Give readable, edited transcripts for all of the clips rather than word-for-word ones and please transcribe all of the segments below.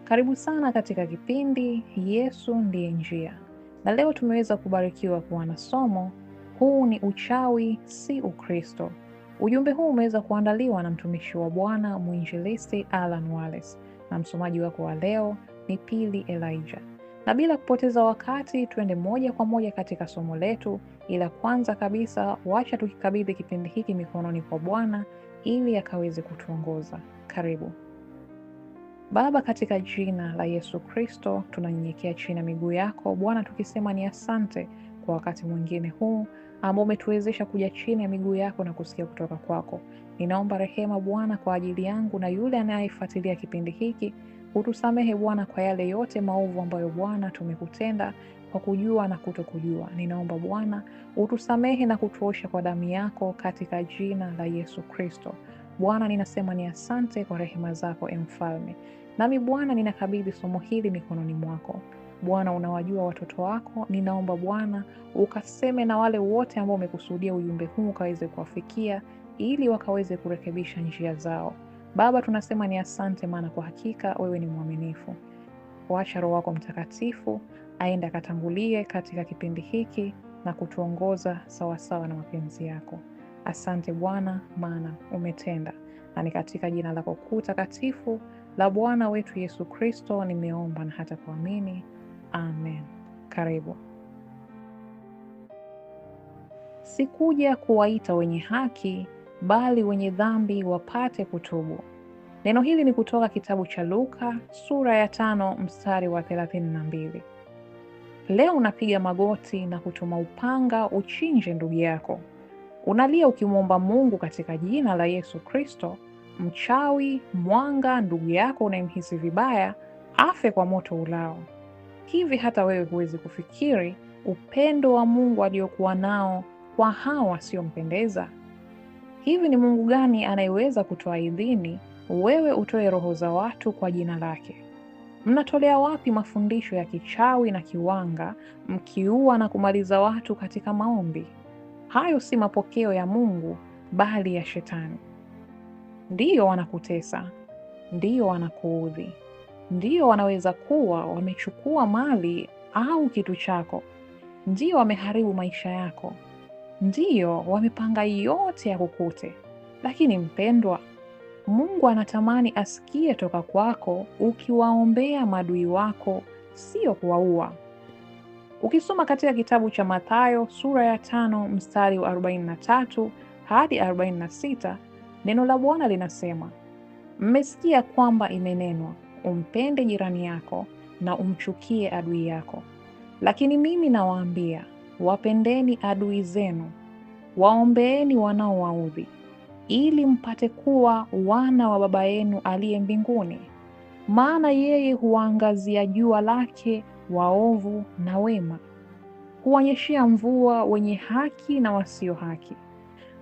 Karibu sana katika kipindi Yesu ndiye njia. Na leo tumeweza kubarikiwa kuwa na somo, huu ni uchawi si Ukristo. Ujumbe huu umeweza kuandaliwa na mtumishi wa Bwana mwinjilisti Alan Wallace, na msomaji wako wa leo ni Pili Elijah. Na bila kupoteza wakati, tuende moja kwa moja katika somo letu, ila kwanza kabisa wacha tukikabidhi kipindi hiki mikononi kwa Bwana ili akaweze kutuongoza. Karibu. Baba, katika jina la Yesu Kristo, tunanyenyekea chini ya miguu yako Bwana, tukisema ni asante kwa wakati mwingine huu ambao umetuwezesha kuja chini ya miguu yako na kusikia kutoka kwako. Ninaomba rehema Bwana kwa ajili yangu na yule anayefuatilia kipindi hiki. Utusamehe Bwana kwa yale yote maovu ambayo Bwana tumekutenda kwa kujua na kutokujua. Ninaomba Bwana utusamehe na kutuosha kwa damu yako katika jina la Yesu Kristo. Bwana, ninasema ni asante kwa rehema zako, Mfalme. Nami Bwana ninakabidhi somo hili mikononi mwako. Bwana, unawajua watoto wako. Ninaomba Bwana ukaseme na wale wote ambao umekusudia ujumbe huu ukaweze kuwafikia ili wakaweze kurekebisha njia zao. Baba, tunasema ni asante, maana kwa hakika wewe ni mwaminifu. Wacha Roho wako Mtakatifu aende akatangulie katika kipindi hiki na kutuongoza sawasawa na mapenzi yako. Asante Bwana, maana umetenda, na ni katika jina lako kuu takatifu la Bwana wetu Yesu Kristo nimeomba na hata kuamini. Amen. Karibu. Sikuja kuwaita wenye haki, bali wenye dhambi wapate kutubu. Neno hili ni kutoka kitabu cha Luka sura ya 5 mstari wa 32. Leo unapiga magoti na kutuma upanga uchinje ndugu yako. Unalia ukimwomba Mungu katika jina la Yesu Kristo, mchawi, mwanga, ndugu yako unayemhisi vibaya, afe kwa moto ulao. Hivi hata wewe huwezi kufikiri upendo wa Mungu aliokuwa nao kwa hao wasiompendeza? Hivi ni Mungu gani anayeweza kutoa idhini wewe utoe roho za watu kwa jina lake? Mnatolea wapi mafundisho ya kichawi na kiwanga, mkiua na kumaliza watu katika maombi? Hayo si mapokeo ya Mungu, bali ya Shetani. Ndiyo wanakutesa, ndiyo wanakuudhi, ndiyo wanaweza kuwa wamechukua mali au kitu chako, ndiyo wameharibu maisha yako, ndiyo wamepanga yote ya kukute. Lakini mpendwa, Mungu anatamani asikie toka kwako ukiwaombea maadui wako, sio kuwaua. Ukisoma katika kitabu cha Mathayo sura ya 5 mstari wa 43 hadi 46, neno la Bwana linasema, mmesikia kwamba imenenwa, umpende jirani yako na umchukie adui yako. Lakini mimi nawaambia, wapendeni adui zenu, waombeeni wanaowaudhi, ili mpate kuwa wana wa Baba yenu aliye mbinguni. Maana yeye huwaangazia jua lake waovu na wema, huwanyeshea mvua wenye haki na wasio haki.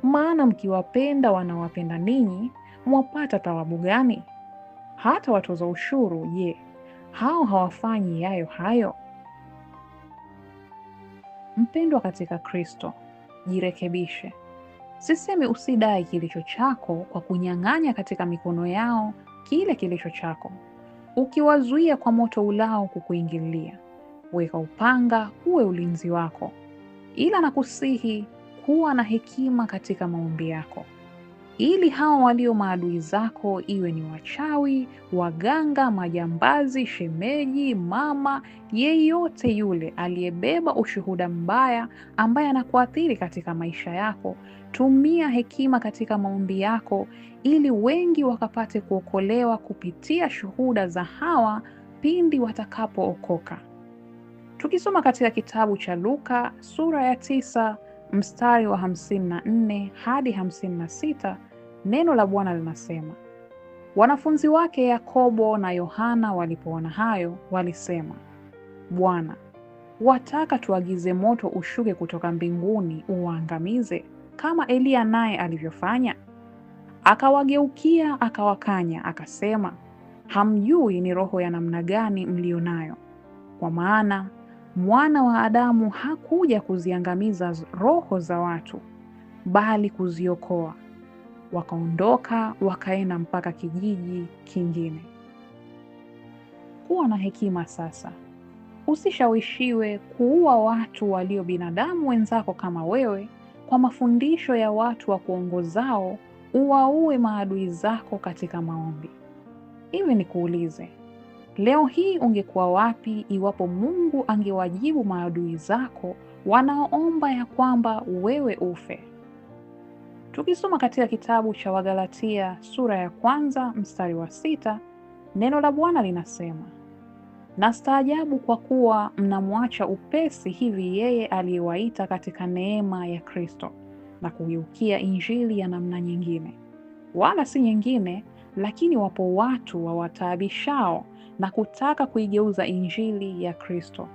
Maana mkiwapenda wanaowapenda ninyi, mwapata thawabu gani? Hata watoza ushuru, je, hao hawafanyi yayo hayo? Mpendwa katika Kristo, jirekebishe. Sisemi usidai kilicho chako kwa kunyang'anya katika mikono yao kile kilicho chako. Ukiwazuia kwa moto ulao kukuingilia, weka upanga uwe ulinzi wako. Ila nakusihi kuwa na hekima katika maombi yako, ili hao walio maadui zako, iwe ni wachawi, waganga, majambazi, shemeji, mama, yeyote yule aliyebeba ushuhuda mbaya ambaye anakuathiri katika maisha yako, tumia hekima katika maombi yako ili wengi wakapate kuokolewa kupitia shuhuda za hawa pindi watakapookoka. Tukisoma katika kitabu cha Luka sura ya 9 mstari wa 54 hadi 56, neno la Bwana linasema, wanafunzi wake Yakobo na Yohana walipoona hayo, walisema, Bwana, wataka tuagize moto ushuke kutoka mbinguni uwaangamize kama Eliya naye alivyofanya? Akawageukia akawakanya, akasema, hamjui ni roho ya namna gani mlio nayo. Kwa maana Mwana wa Adamu hakuja kuziangamiza roho za watu, bali kuziokoa. Wakaondoka wakaenda mpaka kijiji kingine. Kuwa na hekima sasa. Usishawishiwe kuua watu walio binadamu wenzako kama wewe kwa mafundisho ya watu wa kuongozao uwaue maadui zako katika maombi. Hivi nikuulize, leo hii ungekuwa wapi iwapo Mungu angewajibu maadui zako wanaoomba ya kwamba wewe ufe? Tukisoma katika kitabu cha Wagalatia sura ya 1 mstari wa 6, neno la Bwana linasema, nastaajabu kwa kuwa mnamwacha upesi hivi yeye aliyewaita katika neema ya Kristo na kugeukia injili ya namna nyingine, wala si nyingine, lakini wapo watu wawataabishao na kutaka kuigeuza injili ya Kristo.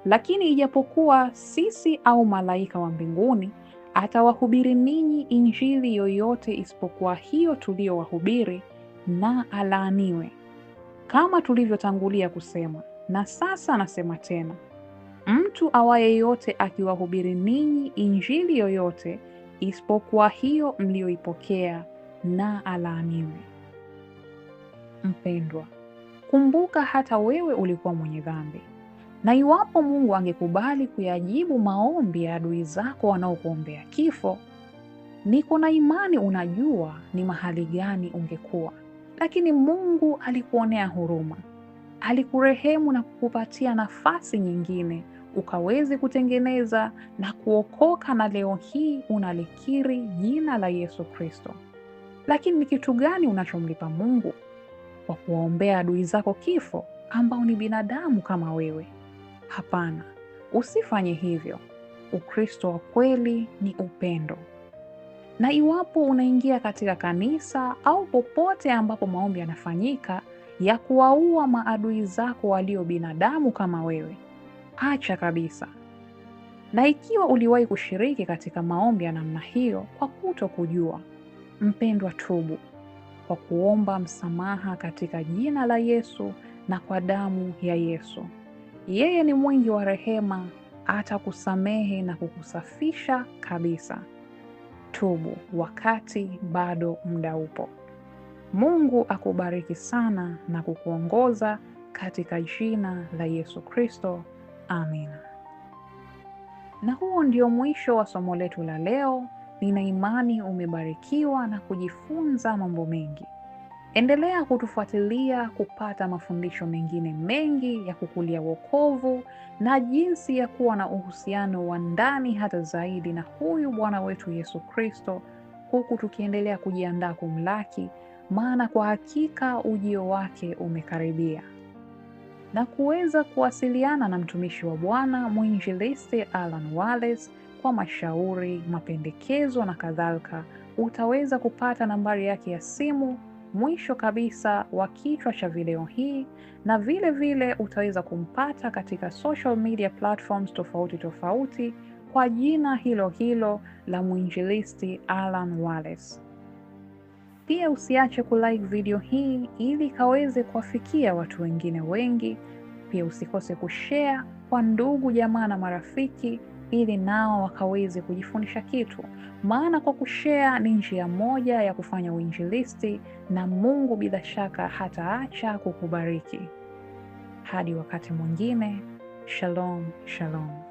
Lakini ijapokuwa sisi au malaika wa mbinguni atawahubiri ninyi injili yoyote isipokuwa hiyo tuliyowahubiri, na alaaniwe. Kama tulivyotangulia kusema, na sasa nasema tena, mtu awaye yote akiwahubiri ninyi injili yoyote isipokuwa hiyo mlioipokea, na alaaniwe. Mpendwa, kumbuka hata wewe ulikuwa mwenye dhambi, na iwapo Mungu angekubali kuyajibu maombi ya adui zako wanaokuombea kifo, niko na imani unajua ni mahali gani ungekuwa. Lakini Mungu alikuonea huruma, alikurehemu na kukupatia nafasi nyingine ukaweze kutengeneza na kuokoka, na leo hii unalikiri jina la Yesu Kristo. Lakini ni kitu gani unachomlipa Mungu? Kwa kuwaombea adui zako kifo ambao ni binadamu kama wewe? Hapana, usifanye hivyo. Ukristo wa kweli ni upendo. Na iwapo unaingia katika kanisa au popote ambapo maombi yanafanyika ya kuwaua maadui zako walio binadamu kama wewe, acha kabisa. Na ikiwa uliwahi kushiriki katika maombi ya namna hiyo kwa kutokujua, mpendwa, tubu kwa kuomba msamaha katika jina la Yesu na kwa damu ya Yesu. Yeye ni mwingi wa rehema, atakusamehe na kukusafisha kabisa. Tubu wakati bado muda upo. Mungu akubariki sana na kukuongoza katika jina la Yesu Kristo. Amina. Na huo ndio mwisho wa somo letu la leo. Nina imani umebarikiwa na kujifunza mambo mengi. Endelea kutufuatilia kupata mafundisho mengine mengi ya kukulia wokovu na jinsi ya kuwa na uhusiano wa ndani hata zaidi na huyu Bwana wetu Yesu Kristo, huku tukiendelea kujiandaa kumlaki, maana kwa hakika ujio wake umekaribia. Na kuweza kuwasiliana na mtumishi wa Bwana mwinjilisti Alan Wallace kwa mashauri, mapendekezo na kadhalika, utaweza kupata nambari yake ya simu mwisho kabisa wa kichwa cha video hii, na vile vile utaweza kumpata katika social media platforms tofauti tofauti kwa jina hilo hilo la mwinjilisti Alan Wallace. Pia usiache kulike video hii ili kaweze kuwafikia watu wengine wengi. Pia usikose kushare kwa ndugu, jamaa na marafiki ili nao wakaweze kujifundisha kitu, maana kwa kushare ni njia moja ya kufanya uinjilisti, na Mungu bila shaka hataacha kukubariki. Hadi wakati mwingine, shalom shalom.